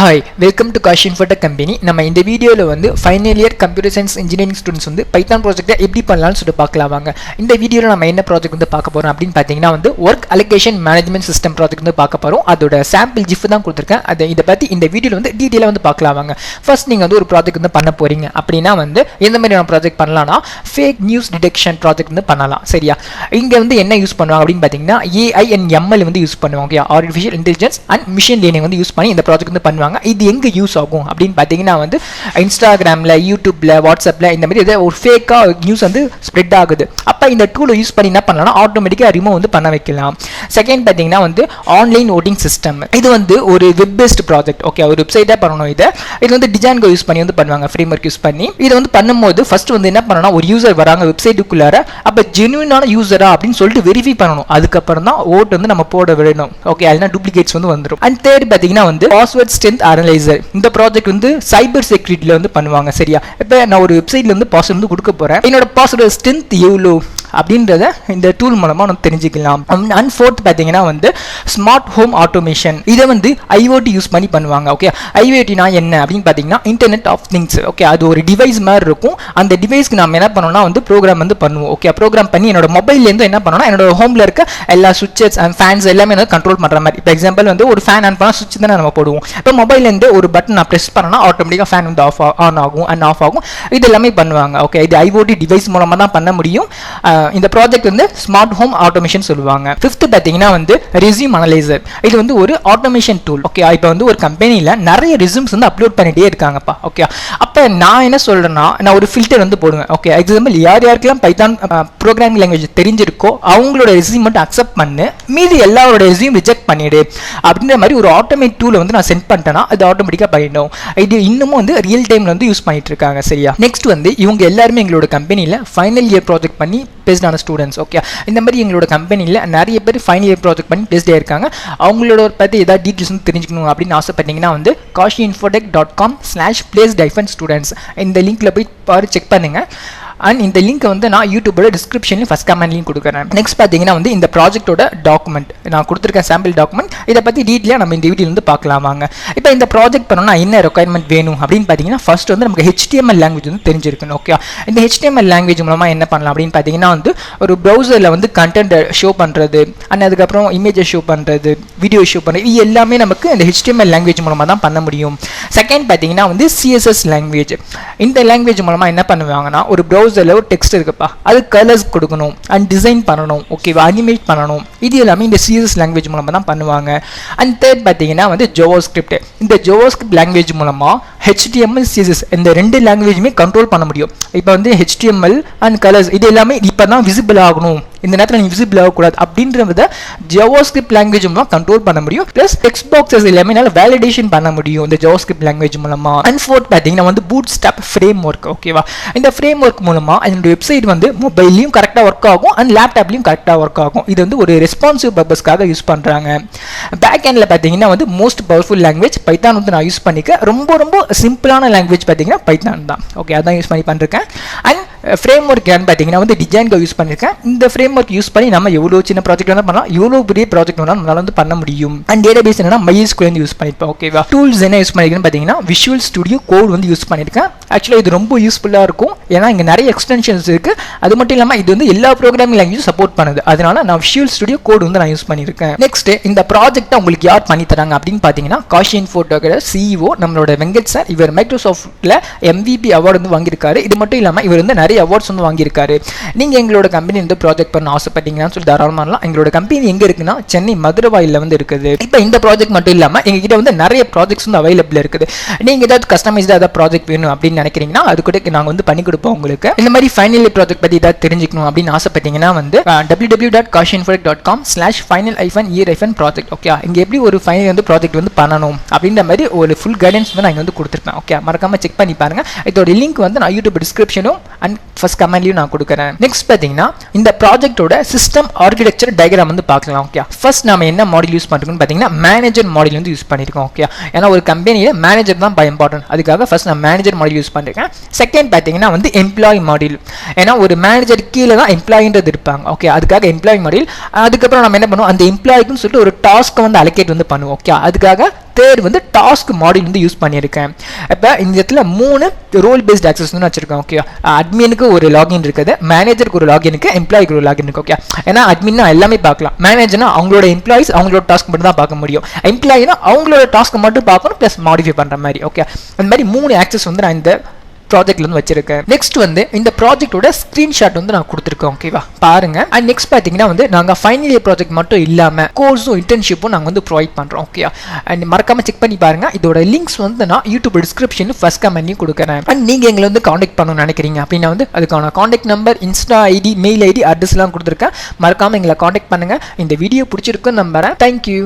Hi, welcome to Kashi Infotech Company. நம்ம இந்த வீடியோல வந்து final year computer science engineering students வந்து பைத்தான் ப்ராஜெக்ட்டை எப்படி பண்ணலாம்னு சொல்லிட்டு பார்க்கலாம் வாங்க. இந்த வீடியோல நம்ம என்ன ப்ராஜெக்ட் வந்து பார்க்க போறோம் அப்படினு பாத்தீங்கன்னா வந்து work allocation management system project வந்து பார்க்க போறோம். அதோட சாம்பிள் GIF தான் கொடுத்திருக்கேன். இத பத்தி இந்த வீடியோல வந்து டீடைலா வந்து பார்க்கலாம் வாங்க. ஃபர்ஸ்ட் நீங்க வந்து ஒரு ப்ராஜெக்ட் வந்து பண்ண போறீங்க அப்படினா வந்து எந்த மாதிரியான ப்ராஜெக்ட் பண்ணலாம்னா ஃபேக் நியூஸ் டிடெக்ஷன் ப்ராஜெக்ட் வந்து பண்ணலாம். சரியா? இங்க வந்து என்ன யூஸ் பண்ணுவாங்க அப்படினு பாத்தீங்கன்னா AI and ML வந்து யூஸ் பண்ணுவாங்க. Okay, artificial intelligence and machine learning வந்து யூஸ் பண்ணி இந்த ப்ராஜெக்ட் வந்து பண்ணுவாங்க. இது எங்க யூஸ் ஆகும் அப்படின்னு பாத்தீங்கன்னா வந்து இன்ஸ்டாகிராம்ல, யூடியூப்ல, வாட்ஸ்அப்ல இந்த மாதிரி ஏதாவது ஒரு ஃபேக்கா நியூஸ் வந்து ஸ்ப்ரெட் ஆகுது. அப்ப இந்த டூலை யூஸ் பண்ணி என்ன பண்ணலாம், ஆட்டோமேட்டிக்கா ரிமூவ் வந்து பண்ண வைக்கலாம். செகண்ட் பாத்தீங்கன்னா வந்து ஆன்லைன் வோட்டிங் சிஸ்டம். இது வந்து ஒரு வெப் பேஸ்ட் ப்ராஜெக்ட். ஓகே, ஒரு வெப்சைட்டா பண்ணணும். இது வந்து டிஜான்கோ யூஸ் பண்ணி வந்து பண்ணுவாங்க, ஃப்ரேம்வொர்க் யூஸ் பண்ணி. இது வந்து பண்ணும்போது ஃபர்ஸ்ட் வந்து என்ன பண்ணணும், ஒரு யூசர் வராங்க வெப்சைட்டுக்குள்ளார, அப்ப ஜெனுவினான யூசரா அப்படின்னு சொல்லிட்டு வெரிஃபை பண்ணணும். அதுக்கப்புறம் தான் ஓட் வந்து நம்ம போட விடணும். ஓகே, அதுனா டூப்ளிகேட்ஸ் வந்து வந்துடும். அண்ட் தேர்ட் பாத்தீங்கன்னா வந்து பாஸ்வேர்ட் ஸ்ட்ரென்த் அனலைசர். இந்த ப்ராஜெக்ட் வந்து சைபர் செக்யூரிட்டில வந்து பண்ணுவாங்க. சரியா? இப்போ நான் ஒரு வெப்சைட்ல வந்து பாஸ்வேர்ட் வந்து கொடுக்க போறேன். என்னோட பாஸ்வேர்ட் ஸ்ட்ரென்த் எவ்வளோ அப்படின்றத இந்த டூல் மூலமா நம்ம தெரிஞ்சுக்கலாம். அண்ட் ஃபோர்த் பாத்தீங்கன்னா வந்து ஸ்மார்ட் ஹோம் ஆட்டோமேஷன். இதை வந்து IoT யூஸ் பண்ணி பண்ணுவாங்க. ஓகே, IoTனா என்ன அப்படின்னு பாத்தீங்கன்னா இன்டர்நெட் ஆஃப் திங்ஸ். ஓகே, அது ஒரு டிவைஸ் மாதிரி இருக்கும். அந்த டிவைஸ்க்கு நம்ம என்ன பண்ணோம்னா வந்து ப்ரோக்ராம் வந்து பண்ணுவோம். ஓகே, ப்ரோக்ராம் பண்ணி என்னோட மொபைல்ல இருந்து என்ன பண்ணோம்னா என்னோட ஹோம்ல இருக்க எல்லா சுவிட்சஸ் அண்ட் ஃபேன்ஸ் எல்லாமே வந்து கண்ட்ரோல் பண்ற மாதிரி. இப்போ எக்ஸாம்பிள் வந்து ஒரு ஃபேன் ஆன் பண்ணா சுவிட்ச் தானே நம்ம போடுவோம். இப்போ மொபைல்ல இருந்து ஒரு பட்டன் நான் பிரஸ் பண்ணனா ஆட்டோமேட்டிக்கா ஃபேன் வந்து ஆன் ஆகும் அண்ட் ஆஃப் ஆகும். இது எல்லாமே பண்ணுவாங்க. ஓகே, இது IoT டிவைஸ் மூலமா தான் பண்ண முடியும். இந்த ப்ராஜெக்ட் வந்து ஸ்மார்ட் ஹோம் ஆட்டோமேஷன் சொல்லுவாங்க. ஃபிஃப்த் பாத்தீங்கன்னா வந்து ரெஸ்யூம் அனலைசர். இது வந்து ஒரு ஆட்டோமேஷன் டூல். ஓகே, இப்போ வந்து ஒரு கம்பெனில நிறைய ரெஸ்யூம்ஸ் வந்து அப்லோட் பண்ணிட்டே இருக்காங்கப்பா. ஓகே, அப்ப நான் என்ன சொல்றேன்னா நான் ஒரு ஃபில்டர் வந்து போடுவேன். ஓகே, எக்ஸாம்பிள் யாருக்கெல்லாம் பைத்தான் ப்ரோக்ராமிங் லாங்குவேஜ் தெரிஞ்சிருக்கோ அவங்களோட ரெஸ்யூம் மட்டும் அக்செப்ட் பண்ணு, மீதி எல்லாரோட ரெஸ்யூம் ரிஜெக்ட் பண்ணிடு அப்படின்ற மாதிரி ஒரு ஆட்டோமேட் டூலை வந்து நான் சென்ட் பண்ணிட்டேன்னா அது ஆட்டோமேட்டிக்கா பண்ணிடும். இது இன்னமும் வந்து ரியல் டைம்ல வந்து யூஸ் பண்ணிட்டு இருக்காங்க. சரியா? நெக்ஸ்ட் வந்து இவங்க எல்லாருமே எங்களோட கம்பெனில ஃபைனல் இயர் ப்ராஜெக்ட் பண்ணி பேஸ்ட் ஆன ஸ்டூடெண்ட்ஸ். ஓகே, இந்த மாதிரி எங்களோட கம்பெனியில் நிறைய பேர் ஃபைனல் இயர் ப்ராஜெக்ட் பண்ணி பேஸ்ட் ஆயிருக்காங்க. அவங்களோட பற்றி ஏதாவது டீட்டெயில்ஸ் வந்து தெரிஞ்சுக்கணும் அப்படின்னு ஆசைப்பட்டீங்கன்னா வந்து kashiinfotech.com/placed-students இந்த லிங்க்ல போய் பாரு, செக் பண்ணுங்க. அண்ட் இந்த லிங்க் வந்து நான் யூடியூபோட டிஸ்கிரிப்ஷன்லையும் ஃபர்ஸ்ட் கமெண்ட் லிங்க் கொடுக்குறேன். நெக்ஸ்ட் பார்த்தீங்கன்னா வந்து இந்த ப்ராஜெக்ட்டோட டாக்குமெண்ட் நான் கொடுத்துருக்கேன், சாம்பிள் டாக்குமெண்ட். இதை பற்றி டீட்டெயிலாக நம்ம இந்த வீடியோ வந்து பார்க்கலாம் வாங்க. இப்போ இந்த ப்ராஜெக்ட் பண்ணணும்னா என்ன ரெக்குயர்மெண்ட் வேணும் அப்படின்னு பார்த்தீங்கன்னா ஃபர்ஸ்ட் வந்து நமக்கு HTML லாங்குவேஜ் வந்து தெரிஞ்சிருக்கணும். ஓகே, இந்த HTML லாங்குவேஜ் மூலமாக என்ன பண்ணலாம் அப்படின்னு பார்த்தீங்கன்னா வந்து ஒரு ப்ரௌசரில் வந்து கண்டென்ட் ஷோ பண்ணுறது அண்ட் அதுக்கப்புறம் இமேஜை ஷோ பண்ணுறது, வீடியோ ஷோ பண்ணுறது, இது எல்லாமே நமக்கு இந்த HTML லாங்குவேஜ் மூலமாக தான் பண்ண முடியும். செகண்ட் பார்த்தீங்கன்னா வந்து CSS லாங்குவேஜ். இந்த லாங்குவேஜ் மூலமாக என்ன பண்ணுவாங்கன்னா ஒரு ப்ரௌசரில் ஒரு டெக்ஸ்ட் இருக்குப்பா, அது கலர்ஸ் கொடுக்கணும் அண்ட் டிசைன் பண்ணணும். ஓகேவா? அனிமேட் பண்ணணும். இது எல்லாமே இந்த CSS லாங்குவேஜ் மூலமா தான் பண்ணுவாங்க. அண்ட் தேர்ட் பார்த்தீங்கன்னா வந்து JavaScript. இந்த JavaScript லாங்குவேஜ் மூலமா HTML CSS இந்த ரெண்டு லாங்குவேஜுமே கண்ட்ரோல் பண்ண முடியும். இப்போ வந்து HTML அண்ட் கலர்ஸ் இது எல்லாமே இப்போ தான் விசிபிள் ஆகணும், இந்த நேரத்தில் நீ விசிபிள் ஆகக்கூடாது அப்படின்றத JavaScript லாங்குவேஜ் மூலமா கண்ட்ரோல் பண்ண முடியும். பிளஸ் டெக்ஸ்ட் பாக்ஸஸ் எல்லாமே நல்லா வேலிடேஷன் பண்ண முடியும் இந்த JavaScript லாங்குவேஜ் மூலமா. அண்ட் ஃபோர்த் பார்த்தீங்கன்னா வந்து Bootstrap ஃப்ரேம்வொர்க். ஓகேவா? இந்த ஃப்ரேம்வொர்க் மூலமா என்னோட வெப்சைட் வந்து மொபைல்லையும் கரெக்டாக ஒர்க் ஆகும் அண்ட் லேப்டாப்லையும் கரெக்டாக ஒர்க் ஆகும். இது வந்து ஒரு ரெஸ்பான்சிவ் பர்பஸ்க்காக யூஸ் பண்ணுறாங்க. பேக் எண்டில் பார்த்தீங்கன்னா வந்து மோஸ்ட் பவர்ஃபுல் லாங்குவேஜ் பைத்தான் வந்து நான் யூஸ் பண்ணிக்க. ரொம்ப சிம்பிளான லாங்குவேஜ் பார்த்தீங்கன்னா பைத்தான் தான். ஓகே, அதான் யூஸ் பண்ணி பண்ணிருக்கேன். அண்ட் ஃப்ரேம்வொர்க் ஏன்னு பார்த்தீங்கன்னா வந்து டிஜான்கோ யூஸ் பண்ணியிருக்கேன். இந்த ஃப்ரேம்வொர்க் யூஸ் பண்ணி நம்ம எவ்வளோ சின்ன ப்ராஜெக்ட் வேணால் பண்ணலாம், எவ்வளோ பெரிய ப்ராஜெக்ட் வேணாலும் நம்மளால வந்து பண்ண முடியும். அண்ட் டேட்டாபேஸ் என்னன்னா MySQL வந்து யூஸ் பண்ணியிருப்பேன். ஓகேவா? டூல்ஸ் என்ன யூஸ் பண்ணியிருக்கேன்னு பார்த்தீங்கன்னா Visual Studio Code வந்து யூஸ் பண்ணியிருக்கேன். ஆக்சுவலாக இது ரொம்ப யூஸ்ஃபுல்லாக இருக்கும், ஏன்னா இங்கே நிறைய எக்ஸ்டென்ஷன்ஸ் இருக்கு. அது மட்டும் இல்லாமல் இது வந்து எல்லா ப்ரோக்ராமிங் லாங்குவேஜும் சப்போர்ட் பண்ணுது. அதனால நான் Visual Studio Code வந்து நான் யூஸ் பண்ணியிருக்கேன். நெக்ஸ்ட் இந்த ப்ராஜெக்ட்டை உங்களுக்கு யார் பண்ணி தராங்க அப்படின்னு பார்த்தீங்கன்னா காஷி இன்ஃபோடெக்கோட CEO நம்மளோட வெங்கட் சார். இவர் மைக்ரோசாஃப்ட்ல MVP அவார்டு வந்து வாங்கியிருக்காரு. இது மட்டும் இல்லாமல் இவர் வந்து நிறைய அவார்ட்ஸ் வந்து வாங்கியிருக்காரு. நீங்க எங்களோட கம்பெனி வந்து ப்ராஜெக்ட் பண்ண ஆசைப்பட்டீங்கன்னு சொல்லி தாராளமாக எங்களோட கம்பெனி எங்க இருக்குன்னா சென்னை மதுரவாயில வந்து இருக்குது. இப்போ இந்த ப்ராஜெக்ட் மட்டும் இல்லாமல் எங்ககிட்ட வந்து நிறைய ப்ராஜெக்ட்ஸ் வந்து அவைலபிள் இருக்குது. நீங்க ஏதாவது கஸ்டமைஸ்டாக ஏதாவது ப்ராஜெக்ட் வேணும் அப்படின்னு நினைக்கிறீங்கன்னா அது கூட நாங்கள் வந்து பண்ணி கொடுப்போம் உங்களுக்கு. இந்த மாதிரி ஃபைனல் இயர் ப்ராஜெக்ட் பற்றி ஏதாவது தெரிஞ்சுக்கணும் அப்படின்னு ஆசைப்பட்டீங்கன்னா வந்து www.kashiinfotech.com/final-year-project. ஓகே, இங்க எப்படி ஒரு ஃபைனல் வந்து ப்ராஜெக்ட் வந்து பண்ணணும் அப்படின்ற மாதிரி ஒரு ஃபுல் கைடன்ஸ் வந்து நான் வந்து கொடுத்துருப்பேன். ஓகே, மறக்காம செக் பண்ணி பாருங்க. இதோட லிங்க் வந்து நான் யூடியூப் டிஸ்கிரிப்ஷனும் அண்ட் ஃபர்ஸ்ட் கமெண்ட்லையும் நான் கொடுக்குறேன். நெக்ஸ்ட் பார்த்தீங்கன்னா இந்த ப்ராஜெக்ட்டோட சிஸ்டம் ஆர்கிடெக்சர் டயக்ராம் வந்து பார்க்கலாம். ஓகே, ஃபர்ஸ்ட் நம்ம என்ன மாடல் யூஸ் பண்ணிருக்கோம்னு பார்த்தீங்கன்னா மேனேஜர் மாடல் வந்து யூஸ் பண்ணியிருக்கோம். ஓகே, ஏன்னா ஒரு கம்பெனியில் மேனேஜர் தான் இம்பார்ட்டன்ட். அதுக்காக ஃபர்ஸ்ட் நான் மேனேஜர் மாடல் யூஸ் பண்ணிருக்கேன். செகண்ட் பார்த்தீங்கன்னா வந்து எம்ப்ளாயி மாடல், ஏன்னா ஒரு மேனேஜர் கீழே தான் எம்ப்ளாயின்றது இருப்பாங்க. ஓகே, அதுக்காக எம்ப்ளாயி மாடல். அதுக்கப்புறம் நம்ம என்ன பண்ணுவோம், அந்த எம்ப்ளாய்க்குன்னு சொல்லிட்டு ஒரு டாஸ்க்கை வந்து அலோகேட் வந்து பண்ணுவோம். ஓகே, அதுக்காக தேர்ட் வந்து டாஸ்க் மாடியூல் வந்து யூஸ் பண்ணியிருக்கேன். இப்போ இந்த இடத்துல 3 ரோல் பேஸ்ட் ஆக்சஸ் வந்து வச்சிருக்கேன். ஓகே, அட்மினுக்கு ஒரு லாகின் இருக்குது, மேனேஜருக்கு ஒரு லாகின் இருக்கு, எம்ப்ளாய்க்கு ஒரு லாகின் இருக்கு. ஓகே, ஏன்னா அட்மின்னா எல்லாமே பார்க்கலாம், மேனேஜர்னா அவங்களோட எம்ப்ளாயிஸ் அவங்களோட டாஸ்க் மட்டும் தான் பார்க்க முடியும், எம்ப்ளாயினா அவங்களோட டாஸ்க் மட்டும் பார்க்கணும் ப்ளஸ் மாடிஃபை பண்ற மாதிரி. ஓகே, அந்த மாதிரி 3 ஆக்சஸ் வந்து நான் இந்த ப்ராஜெக்ட்ல வந்து வச்சிருக்கேன். நெக்ஸ்ட் வந்து இந்த ப்ராஜெக்ட்டோட ஸ்கிரீன்ஷாட் வந்து நான் கொடுத்துருக்கேன். ஓகேவா, பாருங்க. அண்ட் நெக்ஸ்ட் பார்த்தீங்கன்னா வந்து நாங்கள் ஃபைனல் இயர் ப்ராஜெக்ட் மட்டும் இல்லாமல் கோர்ஸும் இன்டர்ன்ஷிப்பும் நாங்கள் வந்து ப்ரொவைட் பண்ணுறோம். ஓகே, அண்ட் மறக்காம செக் பண்ணி பாருங்க. இதோட லிங்க்ஸ் வந்து நான் யூடியூப் டிஸ்கிரிப்ஷன் ஃபர்ஸ்ட் கமெண்ட்லையும் கொடுக்குறேன். அண்ட் நீங்கள் எங்களை வந்து காண்டாக்ட் பண்ணணும்னு நினைக்கிறீங்க அப்படின்னா வந்து அதுக்கான contact number, insta ID, mail ID, அட்ரஸ்லாம் கொடுத்துருக்கேன். மறக்காம எங்களை காண்டாக்ட் பண்ணுங்க. இந்த வீடியோ பிடிச்சிருக்குன்னு நம்புறேன். தேங்க்யூ.